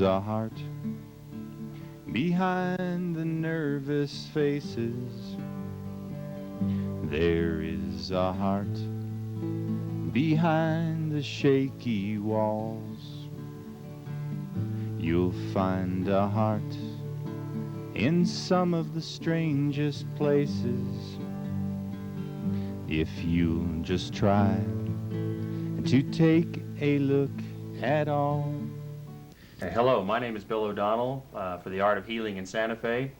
a heart behind the nervous faces. There is a heart behind the shaky walls. You'll find a heart in some of the strangest places, if you'll just try to take a look at all. Hello, my name is Bill O'Donnell for the Art of Healing in Santa Fe.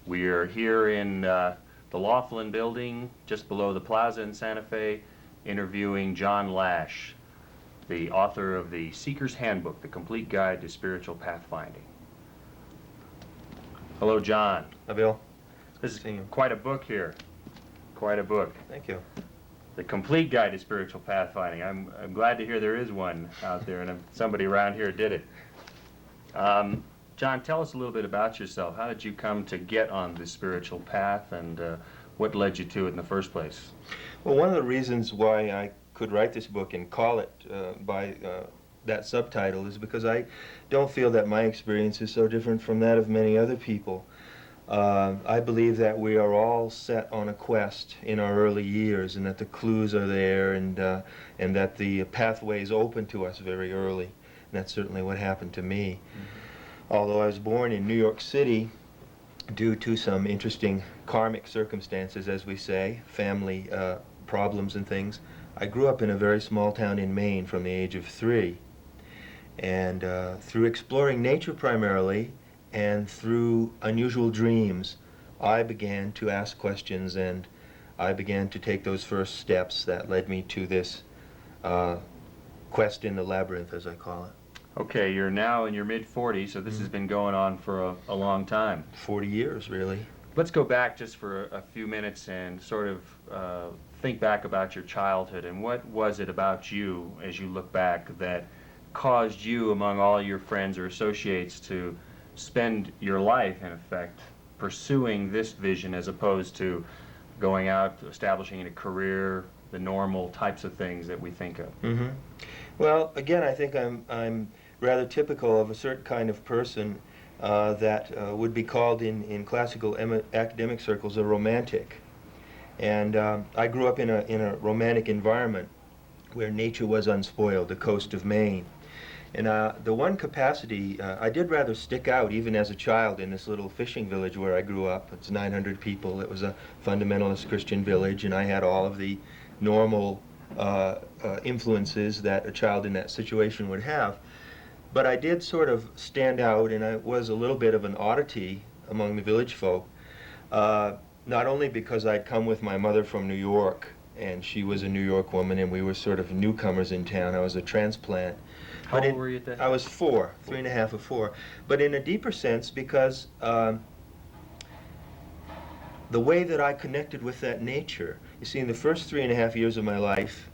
We are here in the Laughlin building just below the plaza in Santa Fe, interviewing John Lash, the author of the Seeker's Handbook, the Complete Guide to Spiritual Pathfinding. Hello, John. Hi, Bill. This is quite a book here. Quite a book. Thank you. The Complete Guide to Spiritual Pathfinding. I'm glad to hear there is one out there, and somebody around here did it. John, tell us a little bit about yourself. How did you come to get on the spiritual path, and what led you to it in the first place? Well, one of the reasons why I could write this book and call it by that subtitle is because I don't feel that my experience is so different from that of many other people. I believe that we are all set on a quest in our early years, and that the clues are there, and that the pathway is open to us very early. And that's certainly what happened to me. Mm-hmm. Although I was born in New York City, due to some interesting karmic circumstances, as we say, family problems and things, I grew up in a very small town in Maine from the age of 3. And through exploring nature primarily, and through unusual dreams, I began to ask questions, and I began to take those first steps that led me to this quest in the labyrinth, as I call it. Okay, you're now in your mid-40s, so this has been going on for a long time. 40 years, really. Let's go back just for a few minutes and sort of think back about your childhood, and what was it about you, as you look back, that caused you, among all your friends or associates, to spend your life, in effect, pursuing this vision as opposed to going out, establishing a career, the normal types of things that we think of? Mm-hmm. Well, again, I think I'm rather typical of a certain kind of person that would be called in classical academic circles a romantic. And I grew up in a romantic environment where nature was unspoiled, the coast of Maine. And the one capacity, I did rather stick out even as a child in this little fishing village where I grew up. It's 900 people. It was a fundamentalist Christian village, and I had all of the normal influences that a child in that situation would have. But I did sort of stand out, and I was a little bit of an oddity among the village folk, not only because I'd come with my mother from New York, and she was a New York woman, and we were sort of newcomers in town. I was a transplant. How old were you at that time? I was 4, 3 and a half or 4. But in a deeper sense, because the way that I connected with that nature, you see, in the first 3.5 years of my life,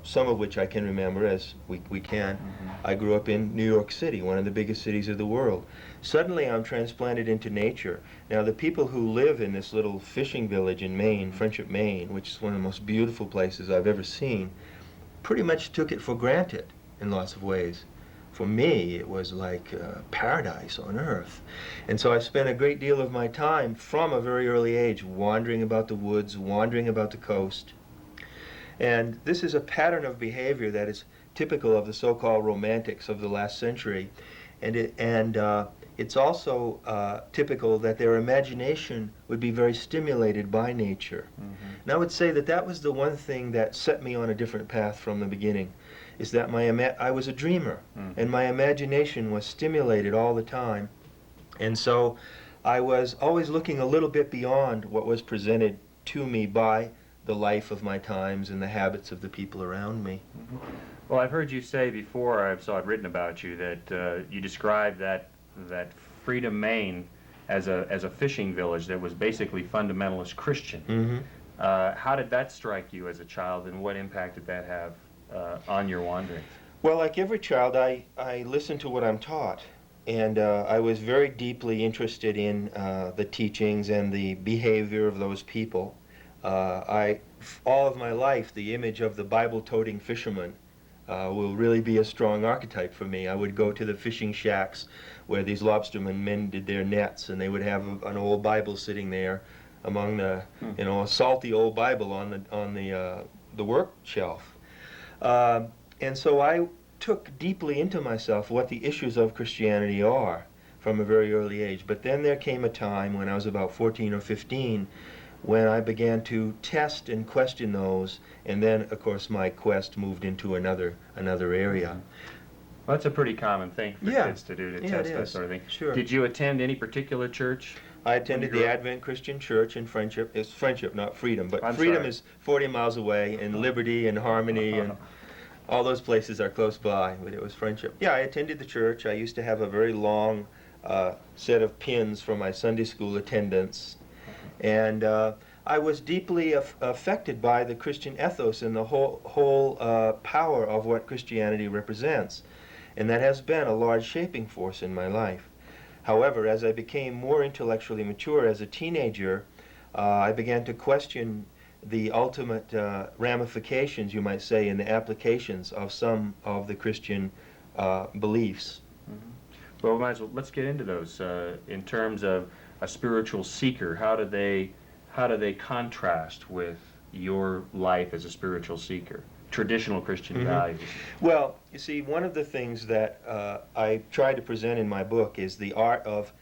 some of which I can remember, as we can, I grew up in New York City, one of the biggest cities of the world. Suddenly I'm transplanted into nature. Now, the people who live in this little fishing village in Maine, Friendship, Maine, which is one of the most beautiful places I've ever seen, pretty much took it for granted in lots of ways. For me, it was like paradise on earth. And so I spent a great deal of my time from a very early age wandering about the woods, wandering about the coast. And this is a pattern of behavior that is typical of the so-called romantics of the last century. And it's also typical that their imagination would be very stimulated by nature. Mm-hmm. And I would say that that was the one thing that set me on a different path from the beginning, is that I was a dreamer, and my imagination was stimulated all the time. And so I was always looking a little bit beyond what was presented to me by the life of my times and the habits of the people around me. Mm-hmm. Well, I've heard you say before, I saw it written about you, that you described that Freedom, Maine as a fishing village that was basically fundamentalist Christian. Mm-hmm. How did that strike you as a child, and what impact did that have on your wanderings? Well, like every child, I listened to what I'm taught, and I was very deeply interested in the teachings and the behavior of those people. All of my life, the image of the Bible-toting fisherman will really be a strong archetype for me. I would go to the fishing shacks where these lobstermen mended their nets, and they would have an old Bible sitting there among the, a salty old Bible on the work shelf. And so I took deeply into myself what the issues of Christianity are from a very early age. But then there came a time when I was about 14 or 15 when I began to test and question those, and then, of course, my quest moved into another area. Well, that's a pretty common thing for Yeah. kids to do, to Yeah, test it that is. sort of thing. Sure. Did you attend any particular church? I attended When you the grew up? Advent Christian Church in Friendship. It's Friendship, not Freedom, but I'm Freedom sorry. is 40 miles away, and Liberty and Harmony and all those places are close by, but it was Friendship. Yeah, I attended the church. I used to have a very long set of pins for my Sunday school attendance, and I was deeply affected by the Christian ethos and the whole power of what Christianity represents, and that has been a large shaping force in my life. However, as I became more intellectually mature as a teenager, I began to question the ultimate ramifications, you might say, and the applications of some of the Christian beliefs. Well, we might as well, let's get into those. In terms of a spiritual seeker, how do they contrast with your life as a spiritual seeker? Traditional Christian values. Well, you see, one of the things that I try to present in my book is the art of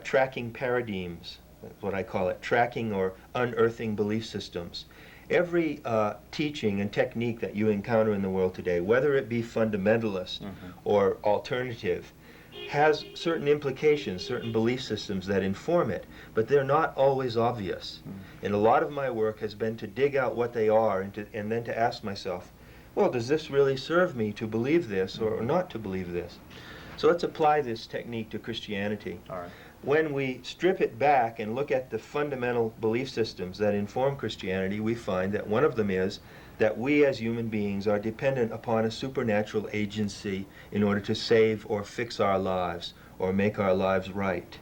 tracking paradigms. That's what I call it, tracking or unearthing belief systems. Every teaching and technique that you encounter in the world today, whether it be fundamentalist or alternative, has certain implications, certain belief systems that inform it, but they're not always obvious. And a lot of my work has been to dig out what they are and then to ask myself, well, does this really serve me to believe this or not to believe this? So let's apply this technique to Christianity. All right. When we strip it back and look at the fundamental belief systems that inform Christianity, we find that one of them is that we as human beings are dependent upon a supernatural agency in order to save or fix our lives or make our lives right.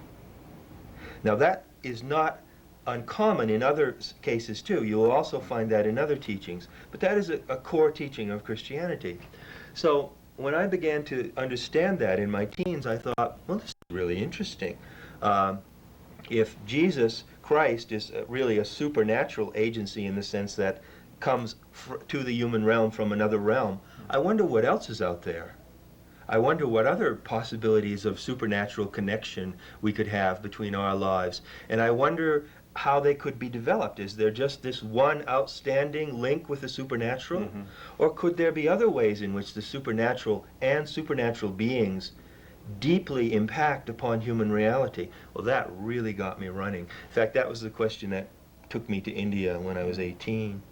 Now that is not uncommon in other cases too. You will also find that in other teachings, but that is a core teaching of Christianity. So when I began to understand that in my teens, I thought, well, this is really interesting. If Jesus Christ is really a supernatural agency in the sense that comes to the human realm from another realm, I wonder what else is out there. I wonder what other possibilities of supernatural connection we could have between our lives. And I wonder how they could be developed. Is there just this one outstanding link with the supernatural? Or could there be other ways in which the supernatural and supernatural beings deeply impact upon human reality? Well, that really got me running. In fact, that was the question that took me to India when I was 18.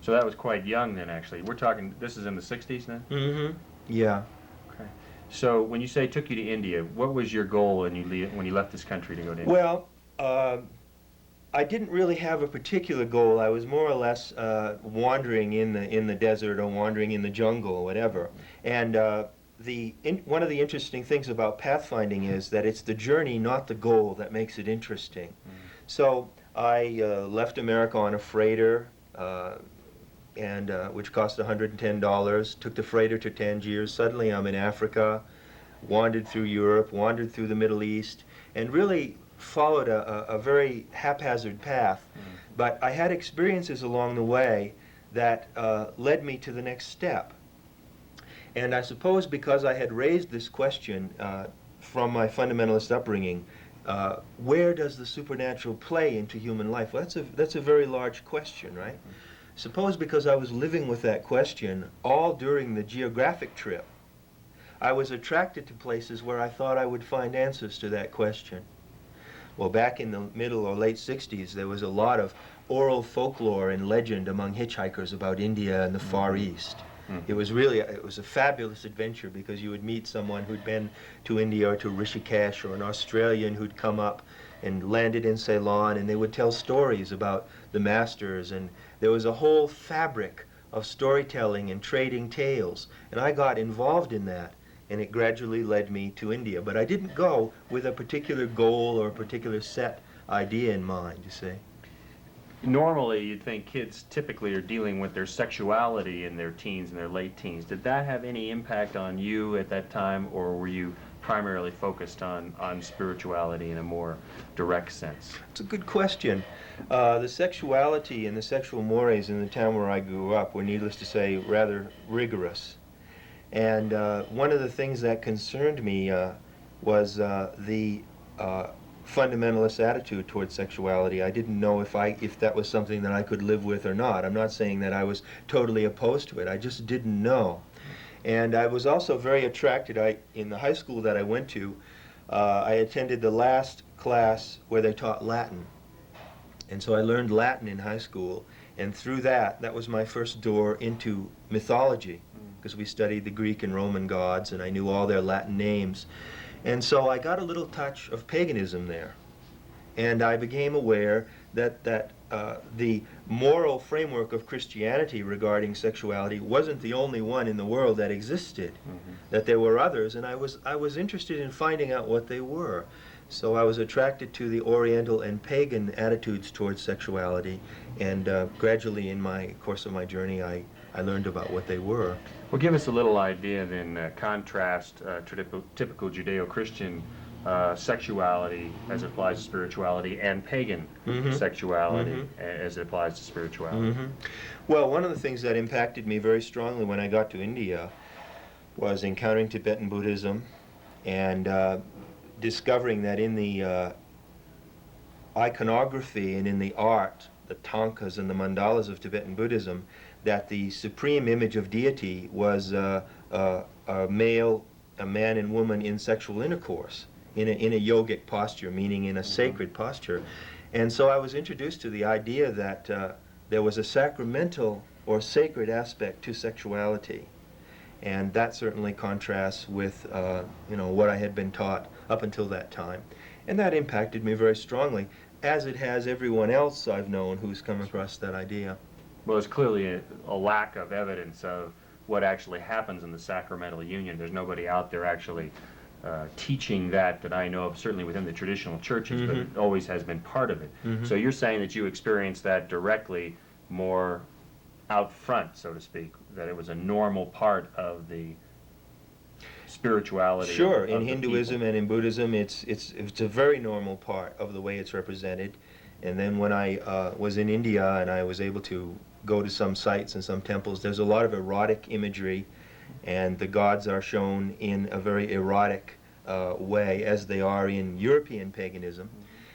So that was quite young then, actually. We're talking, this is in the 60s then? Yeah. Okay. So when you say took you to India, what was your goal when you left this country to go to India? Well, I didn't really have a particular goal. I was more or less wandering in the desert or wandering in the jungle or whatever. And one of the interesting things about pathfinding is that it's the journey, not the goal, that makes it interesting. So I left America on a freighter, which cost $110, took the freighter to Tangier. Suddenly I'm in Africa, wandered through Europe, wandered through the Middle East, and really followed a very haphazard path. But I had experiences along the way that led me to the next step. And I suppose because I had raised this question from my fundamentalist upbringing, where does the supernatural play into human life? Well, that's a very large question, right? Suppose because I was living with that question all during the geographic trip, I was attracted to places where I thought I would find answers to that question. Well, back in the middle or late 60s, there was a lot of oral folklore and legend among hitchhikers about India and the Far East. It was a fabulous adventure because you would meet someone who'd been to India or to Rishikesh, or an Australian who'd come up and landed in Ceylon, and they would tell stories about the masters, and there was a whole fabric of storytelling and trading tales, and I got involved in that, and it gradually led me to India. But I didn't go with a particular goal or a particular set idea in mind, you see. Normally, you'd think kids typically are dealing with their sexuality in their teens and their late teens. Did that have any impact on you at that time, or were you primarily focused on spirituality in a more direct sense? It's a good question. The sexuality and the sexual mores in the town where I grew up were, needless to say, rather rigorous. And one of the things that concerned me was the fundamentalist attitude towards sexuality. I didn't know if that was something that I could live with or not. I'm not saying that I was totally opposed to it. I just didn't know. And I was also very attracted. In the high school that I went to, I attended the last class where they taught Latin. And so I learned Latin in high school. And through that was my first door into mythology, because we studied the Greek and Roman gods, and I knew all their Latin names. And so I got a little touch of paganism there. And I became aware that the moral framework of Christianity regarding sexuality wasn't the only one in the world that existed, that there were others, and I was interested in finding out what they were. So I was attracted to the Oriental and pagan attitudes towards sexuality, and gradually in my course of my journey I learned about what they were. Well, give us a little idea then, contrast typical Judeo-Christian sexuality as it applies to spirituality and pagan sexuality as it applies to spirituality. Well, one of the things that impacted me very strongly when I got to India was encountering Tibetan Buddhism and discovering that in the iconography and in the art, the tankas and the mandalas of Tibetan Buddhism, that the supreme image of deity was a man and woman in sexual intercourse, in a yogic posture, meaning in a sacred posture. And so I was introduced to the idea that there was a sacramental or sacred aspect to sexuality. And that certainly contrasts with what I had been taught up until that time. And that impacted me very strongly, as it has everyone else I've known who's come across that idea. Well, there's clearly a lack of evidence of what actually happens in the sacramental union. There's nobody out there actually teaching that I know of, certainly within the traditional churches, but it always has been part of it. So you're saying that you experienced that directly, more out front, so to speak, that it was a normal part of the spirituality. Sure, of in the Hinduism people. and in Buddhism, it's a very normal part of the way it's represented. And then when I was in India and I was able to go to some sites and some temples, there's a lot of erotic imagery, and the gods are shown in a very erotic way, as they are in European paganism.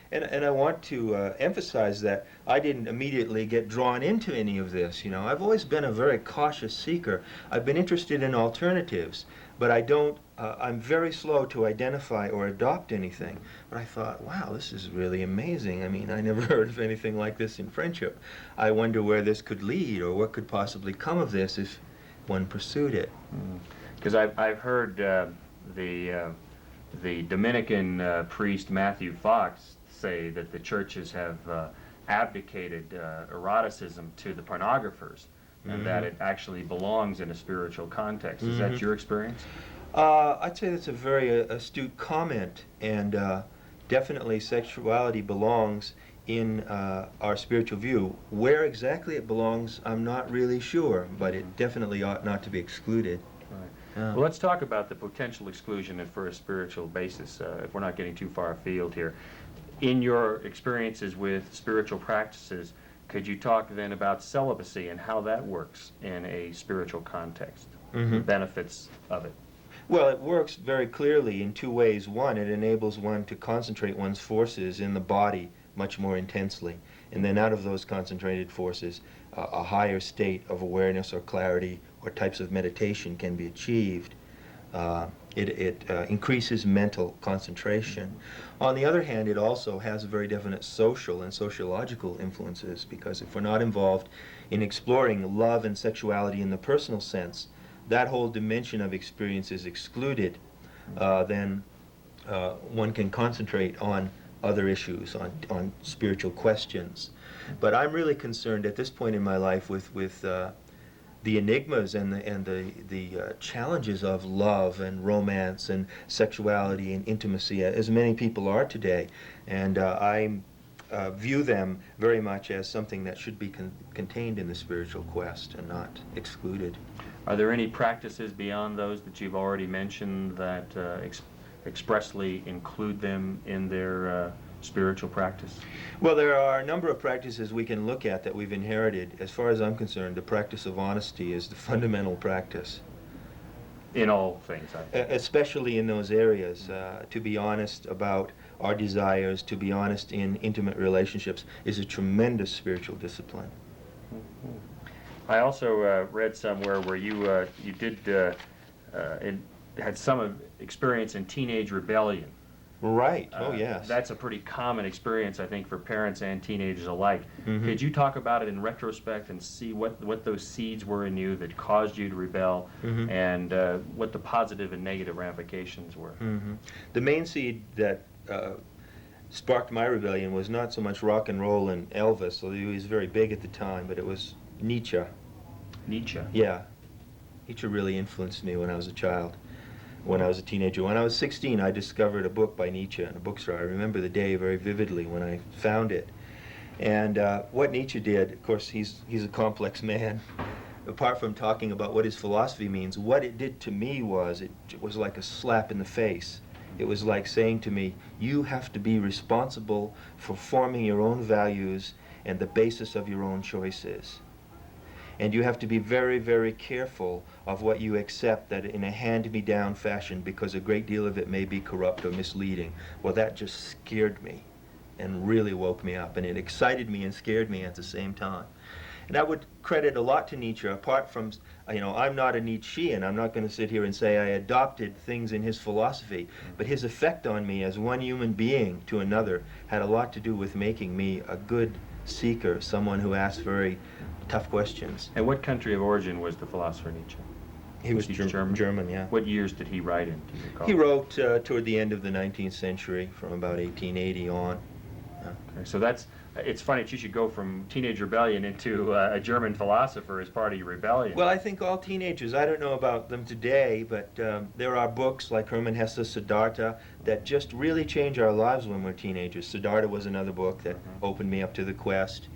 And I want to emphasize that I didn't immediately get drawn into any of this. I've always been a very cautious seeker. I've been interested in alternatives, but I'm very slow to identify or adopt anything. But I thought, wow, this is really amazing. I mean, I never heard of anything like this in friendship. I wonder where this could lead, or what could possibly come of this if one pursued it. Because I've heard the Dominican priest Matthew Fox say that the churches have abdicated eroticism to the pornographers, and that it actually belongs in a spiritual context. Is that your experience? I'd say that's a very astute comment, and definitely sexuality belongs in our spiritual view. Where exactly it belongs, I'm not really sure, but it definitely ought not to be excluded. Right. Well, let's talk about the potential exclusion for a spiritual basis, if we're not getting too far afield here. In your experiences with spiritual practices, could you talk then about celibacy and how that works in a spiritual context, the benefits of it? Well, it works very clearly in two ways. One, it enables one to concentrate one's forces in the body much more intensely. And then out of those concentrated forces, a higher state of awareness or clarity or types of meditation can be achieved. It increases mental concentration. On the other hand, it also has very definite social and sociological influences, because if we're not involved in exploring love and sexuality in the personal sense, that whole dimension of experience is excluded. Then one can concentrate on other issues, on spiritual questions. But I'm really concerned at this point in my life with the enigmas and the challenges of love and romance and sexuality and intimacy, as many people are today. And I'm view them very much as something that should be contained in the spiritual quest and not excluded. Are there any practices beyond those that you've already mentioned that expressly include them in their spiritual practice? Well, there are a number of practices we can look at that we've inherited. As far as I'm concerned, the practice of honesty is the fundamental practice. In all things, I think. Especially in those areas. To be honest about our desires, to be honest in intimate relationships, is a tremendous spiritual discipline. I also read somewhere where you had some experience in teenage rebellion. Right. Oh, yes. That's a pretty common experience, I think, for parents and teenagers alike. Mm-hmm. Could you talk about it in retrospect and see what those seeds were in you that caused you to rebel, Mm-hmm. and what the positive and negative ramifications were? Mm-hmm. The main seed that sparked my rebellion was not so much rock and roll and Elvis, although he was very big at the time, but it was Nietzsche. Nietzsche. Yeah. Nietzsche really influenced me when I was a child. When I was a teenager. When I was 16, I discovered a book by Nietzsche in a bookstore. I remember the day very vividly when I found it. And what Nietzsche did, of course, he's a complex man. Apart from talking about what his philosophy means, what it did to me was, it was like a slap in the face. It was like saying to me, you have to be responsible for forming your own values and the basis of your own choices. And you have to be very, very careful of what you accept that in a hand-me-down fashion, because a great deal of it may be corrupt or misleading. Well, that just scared me and really woke me up, and it excited me and scared me at the same time. And I would credit a lot to Nietzsche, apart from, I'm not a Nietzschean. I'm not going to sit here and say I adopted things in his philosophy, but his effect on me as one human being to another had a lot to do with making me a good seeker, someone who asked very tough questions. And what country of origin was the philosopher Nietzsche? He was German? German, yeah. What years did he write in, do you recall? He wrote toward the end of the 19th century, from about 1880 on. Okay, so it's funny that you should go from teenage rebellion into a German philosopher as part of your rebellion. Well, I think all teenagers, I don't know about them today, but there are books like Hermann Hesse's Siddhartha that just really change our lives when we're teenagers. Siddhartha was another book that opened me up to the quest.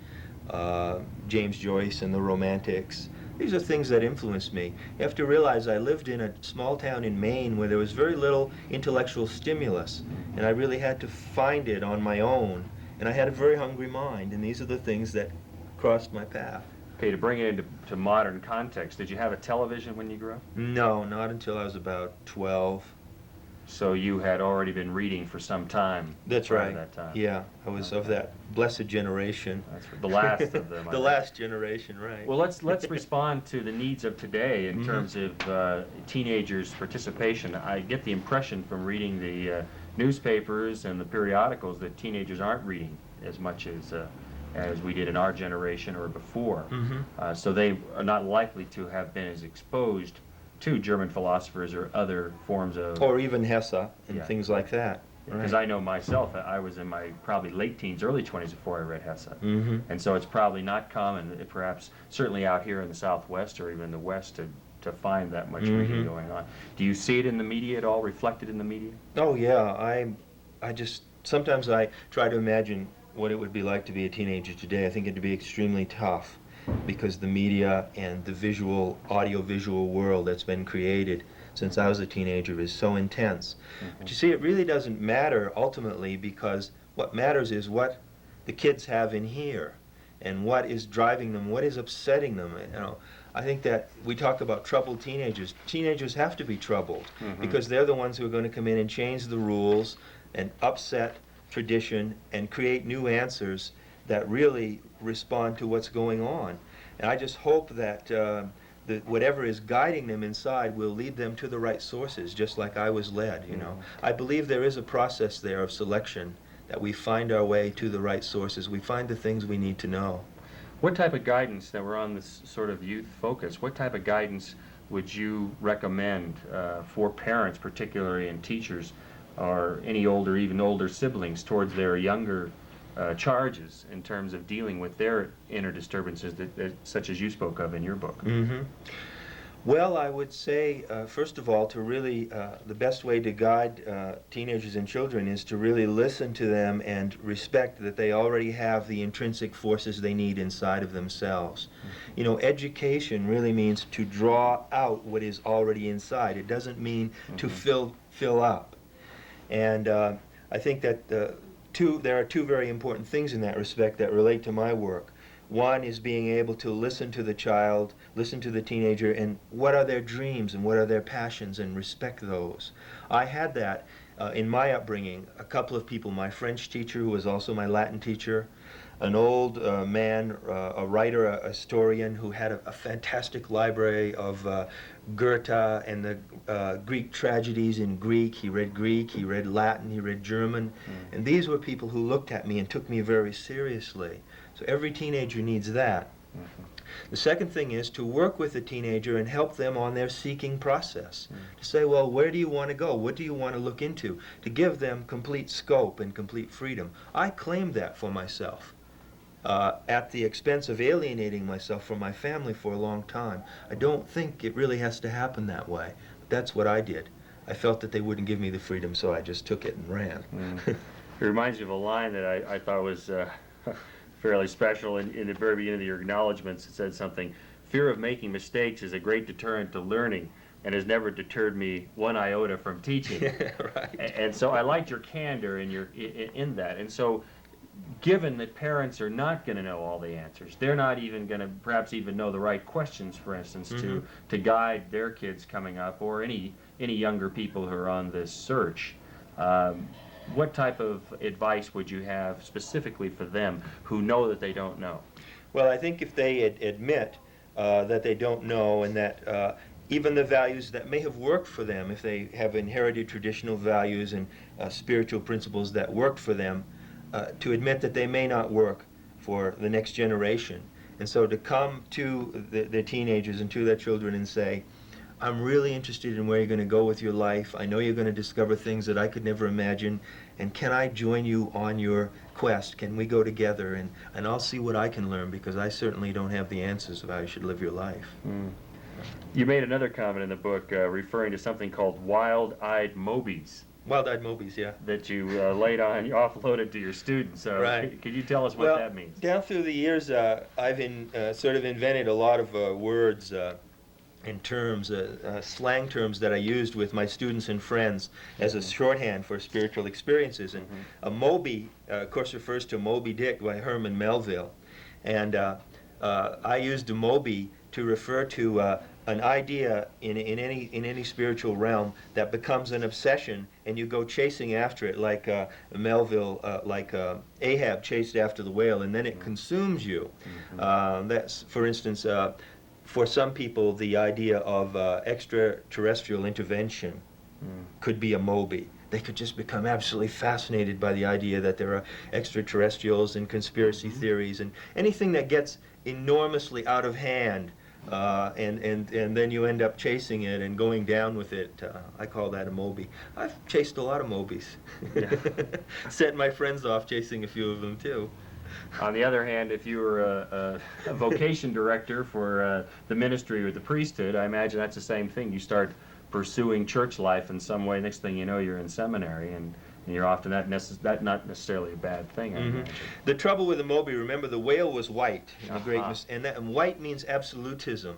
James Joyce and the Romantics. These are things that influenced me. You have to realize I lived in a small town in Maine where there was very little intellectual stimulus, and I really had to find it on my own. And I had a very hungry mind, and these are the things that crossed my path. Okay, to bring it into modern context, did you have a television when you grew up? No, not until I was about 12. So you had already been reading for some time. That's prior right. to that time. Yeah, I was of that blessed generation. That's the last of them. I The think. last generation, right. Well, let's respond to the needs of today in terms of teenagers' participation. I get the impression from reading the newspapers and the periodicals that teenagers aren't reading as much as we did in our generation or before. So they are not likely to have been as exposed to German philosophers or other forms of... Or even Hesse and Yeah. things like that. Because I know myself, I was in my probably late teens, early 20s before I read Hesse. Mm-hmm. And so it's probably not common, perhaps certainly out here in the Southwest or even the West, to find that much reading going on. Do you see it in the media at all, reflected in the media? Oh yeah, I just sometimes I try to imagine what it would be like to be a teenager today. I think it'd be extremely tough because the media and the audio-visual world that's been created since I was a teenager is so intense. But you see, it really doesn't matter ultimately, because what matters is what the kids have in here and what is driving them, what is upsetting them. I think that we talk about troubled teenagers. Teenagers have to be troubled because they're the ones who are going to come in and change the rules and upset tradition and create new answers that really respond to what's going on. And I just hope that whatever is guiding them inside will lead them to the right sources, just like I was led, I believe there is a process there of selection, that we find our way to the right sources. We find the things we need to know. What type of guidance, that we're on this sort of youth focus, what type of guidance would you recommend for parents, particularly, and teachers, or any older, even older siblings towards their younger charges in terms of dealing with their inner disturbances, such as you spoke of in your book? Well, I would say, first of all, to really, the best way to guide teenagers and children is to really listen to them and respect that they already have the intrinsic forces they need inside of themselves. You know, education really means to draw out what is already inside. It doesn't mean to fill up. And I think that there are two very important things in that respect that relate to my work. One is being able to listen to the child, listen to the teenager, and what are their dreams and what are their passions, and respect those. I had that in my upbringing. A couple of people, my French teacher, who was also my Latin teacher, an old man, a writer, a historian, who had a fantastic library of Goethe and the Greek tragedies in Greek. He read Latin, he read German. And these were people who looked at me and took me very seriously. So every teenager needs that. The second thing is to work with the teenager and help them on their seeking process. To say, well, where do you want to go? What do you want to look into? To give them complete scope and complete freedom. I claimed that for myself. At the expense of alienating myself from my family for a long time. I don't think it really has to happen that way. But that's what I did. I felt that they wouldn't give me the freedom, so I just took it and ran. It reminds me of a line that I thought was fairly special in the very beginning of your acknowledgments. It said something, "Fear of making mistakes is a great deterrent to learning and has never deterred me one iota from teaching." Right. And so I liked your candor in that. And so, given that parents are not going to know all the answers, they're not even going to perhaps even know the right questions, for instance, to guide their kids coming up, or any younger people who are on this search. What type of advice would you have specifically for them who know that they don't know? Well, I think if they admit that they don't know, and that even the values that may have worked for them, if they have inherited traditional values and spiritual principles that worked for them, to admit that they may not work for the next generation. And so to come to the teenagers and to their children and say, I'm really interested in where you're going to go with your life. I know you're going to discover things that I could never imagine. And can I join you on your quest? Can we go together? And I'll see what I can learn, because I certainly don't have the answers of how you should live your life. You made another comment in the book referring to something called wild-eyed Mobies. Wild-eyed Mobies, yeah. That you laid on, you offloaded to your students. Right. Could you tell us what that means? Down through the years, I've sort of invented a lot of words and terms, slang terms that I used with my students and friends as a shorthand for spiritual experiences. And a Moby, of course, refers to Moby Dick by Herman Melville. And I used a Moby to refer to an idea in any spiritual realm that becomes an obsession, and you go chasing after it, like Melville, like Ahab chased after the whale, and then it consumes you. That's, for instance, for some people, the idea of extraterrestrial intervention could be a Moby. They could just become absolutely fascinated by the idea that there are extraterrestrials and conspiracy theories, and anything that gets enormously out of hand, and then you end up chasing it and going down with it. I call that a Moby. I've chased a lot of Mobies. Sent my friends off chasing a few of them too. On the other hand, if you were a vocation director for the ministry or the priesthood, I imagine that's the same thing. You start pursuing church life in some way. Next thing you know, you're in seminary, and you're often that's not necessarily a bad thing. I imagine. The trouble with the Moby, remember, the whale was white, and white means absolutism.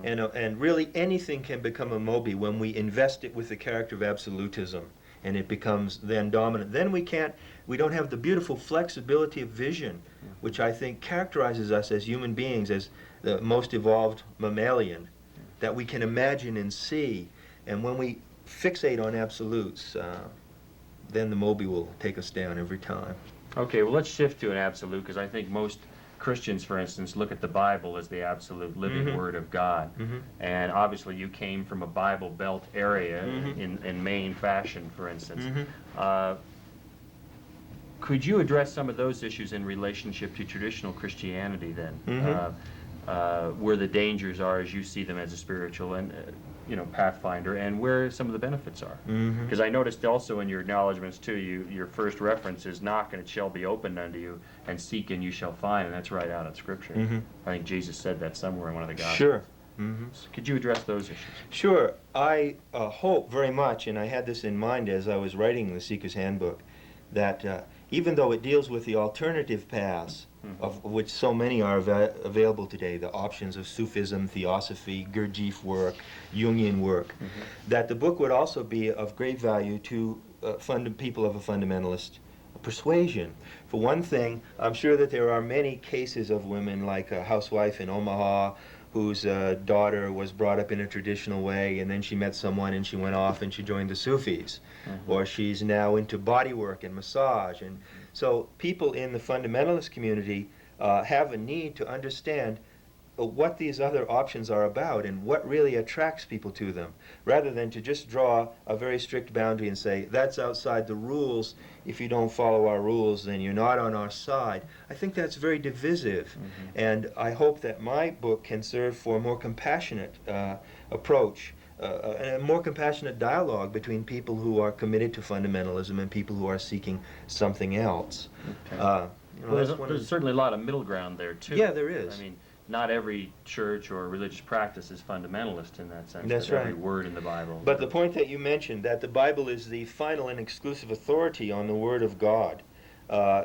And really anything can become a Moby when we invest it with the character of absolutism, and it becomes then dominant. Then we don't have the beautiful flexibility of vision, which I think characterizes us as human beings, as the most evolved mammalian, that we can imagine and see. And when we fixate on absolutes, then the Moby will take us down every time. Okay, well, let's shift to an absolute, because I think most Christians, for instance, look at the Bible as the absolute living Word of God. And obviously you came from a Bible Belt area in Maine fashion, for instance. Could you address some of those issues in relationship to traditional Christianity then? Where the dangers are as you see them as a spiritual and pathfinder, and where some of the benefits are? Because I noticed also in your acknowledgments too, your first reference is knock and it shall be opened unto you, and seek and you shall find, and that's right out of Scripture. I think Jesus said that somewhere in one of the Gospels. Sure. So could you address those issues? Sure. I hope very much, and I had this in mind as I was writing the Seeker's Handbook, that even though it deals with the alternative paths, of which so many are available today, the options of Sufism, Theosophy, Gurdjieff work, Jungian work, that the book would also be of great value to people of a fundamentalist persuasion. For one thing, I'm sure that there are many cases of women, like a housewife in Omaha whose daughter was brought up in a traditional way, and then she met someone and she went off and she joined the Sufis. Or she's now into body work and massage. And so people in the fundamentalist community have a need to understand what these other options are about and what really attracts people to them, rather than to just draw a very strict boundary and say, that's outside the rules. If you don't follow our rules, then you're not on our side. I think that's very divisive. And I hope that my book can serve for a more compassionate approach, and a more compassionate dialogue between people who are committed to fundamentalism and people who are seeking something else. Well, there's certainly a lot of middle ground there, too. Yeah, there is. I mean, not every church or religious practice is fundamentalist in that sense. That's that every right. word in the Bible. But the point that you mentioned, that the Bible is the final and exclusive authority on the Word of God,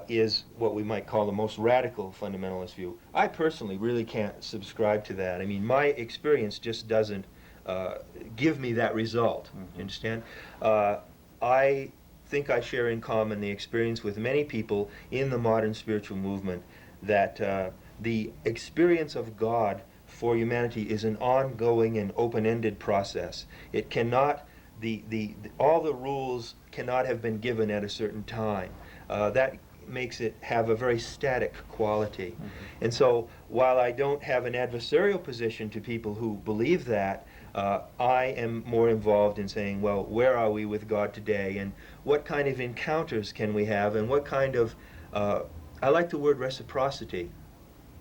is what we might call the most radical fundamentalist view. I personally really can't subscribe to that. I mean, my experience just doesn't give me that result. You understand? I think I share in common the experience with many people in the modern spiritual movement that the experience of God for humanity is an ongoing and open-ended process. It cannot, all the rules cannot have been given at a certain time. That makes it have a very static quality. And so while I don't have an adversarial position to people who believe that, I am more involved in saying, well, where are we with God today, and what kind of encounters can we have, and what kind of, I like the word reciprocity.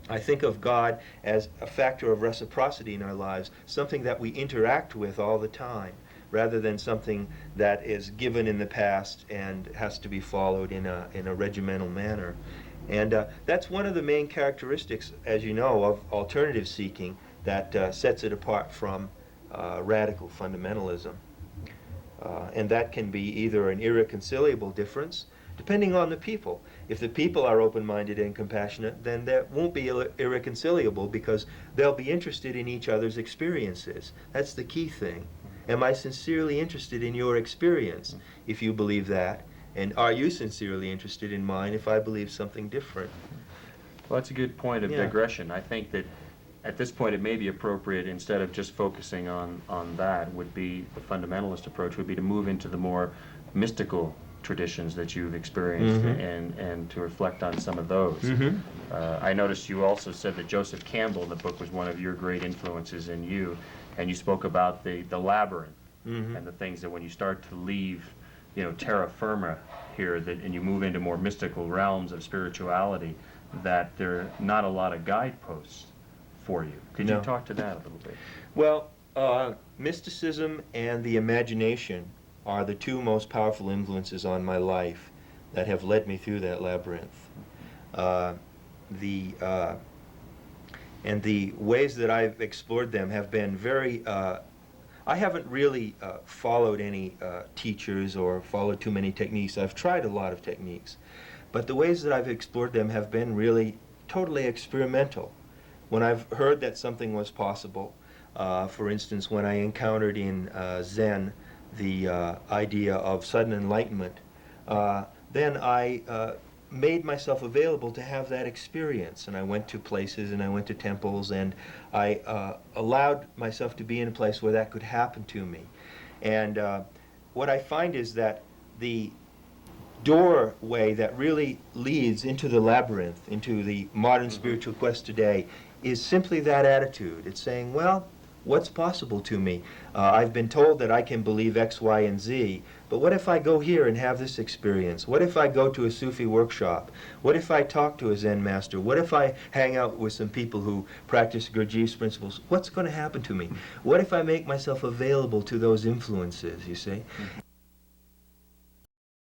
I think of God as a factor of reciprocity in our lives, something that we interact with all the time, rather than something that is given in the past and has to be followed in a regimental manner. And that's one of the main characteristics, as you know, of alternative seeking that sets it apart from radical fundamentalism. And that can be either an irreconcilable difference, depending on the people. If the people are open-minded and compassionate, then that won't be irreconcilable, because they'll be interested in each other's experiences. That's the key thing. Am I sincerely interested in your experience, if you believe that? And are you sincerely interested in mine if I believe something different? Well, that's a good point of digression. I think that at this point it may be appropriate, instead of just focusing on that, would be the fundamentalist approach, would be to move into the more mystical traditions that you've experienced and to reflect on some of those. I noticed you also said that Joseph Campbell in the book was one of your great influences in you, and you spoke about the labyrinth and the things that when you start to leave, you know, terra firma here, and you move into more mystical realms of spirituality, that there are not a lot of guideposts for you. Could you talk to that a little bit? Well, mysticism and the imagination are the two most powerful influences on my life that have led me through that labyrinth. And the ways that I've explored them have been very, I haven't really followed any teachers or followed too many techniques. I've tried a lot of techniques, but the ways that I've explored them have been really totally experimental. When I've heard that something was possible, for instance, when I encountered in Zen the idea of sudden enlightenment, then I made myself available to have that experience. And I went to places and I went to temples, and I allowed myself to be in a place where that could happen to me. And what I find is that the doorway that really leads into the labyrinth, into the modern spiritual quest today, is simply that attitude. It's saying, well, what's possible to me? I've been told that I can believe X, Y, and Z, but what if I go here and have this experience? What if I go to a Sufi workshop? What if I talk to a Zen master? What if I hang out with some people who practice Gurdjieff's principles? What's going to happen to me? What if I make myself available to those influences, you see?